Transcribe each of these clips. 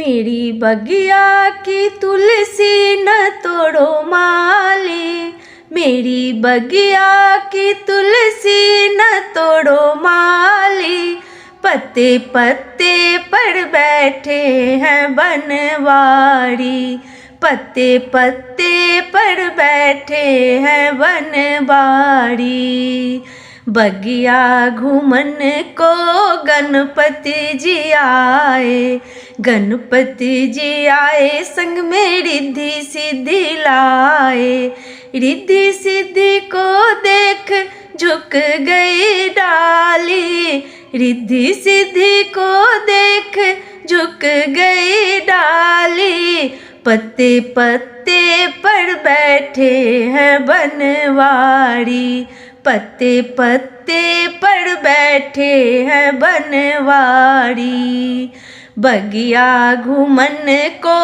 मेरी बगिया की तुलसी न तोड़ो माली, मेरी बगिया की तुलसी न तोड़ो माली। पत्ते पत्ते पर बैठे हैं बनवारी, पत्ते पत्ते पर बैठे हैं बनवारी। बगिया घूमन को गणपति जी आए, गणपति जी आए संग में रिद्धि सिद्धि लाए। रिद्धि सिद्धि को देख झुक गई डाली, रिद्धि सिद्धि को देख झुक गई डाली। पत्ते पत्ते पर बैठे हैं बनवारी, पत्ते पत्ते पर बैठे हैं बनवारी। बगिया घूमन को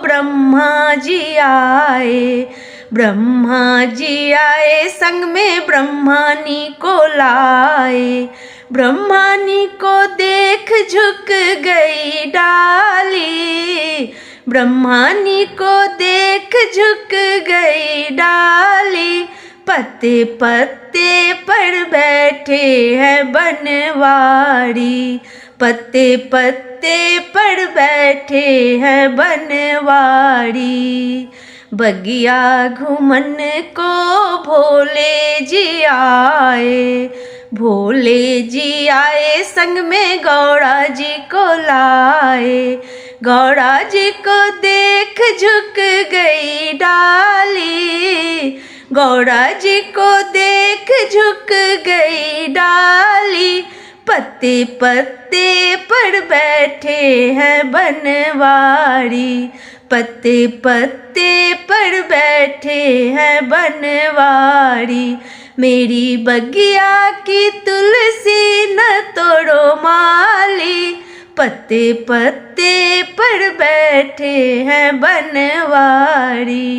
ब्रह्मा जी आए, ब्रह्मा जी आए संग में ब्रह्मानी को लाए। ब्रह्मानी को देख झुक गई डाली, ब्रह्मानी को देख झुक गई डाली। पत्ते पत्ते पर बैठे हैं बनवारी, पत्ते पत्ते पर बैठे हैं बनवारी। बगिया घूमन को भोले जी आए, भोले जी आए संग में गौड़ा जी को लाए। गौड़ा जी को देख झुक गई डाली, गौड़ा जी को देख झुक गई डाली। पत्ते पत्ते पर बैठे हैं बनवारी, पत्ते पत्ते पर बैठे हैं बनवारी। मेरी बगिया की तुलसी न तोड़ो माली, पत्ते पत्ते पर बैठे हैं बनवारी।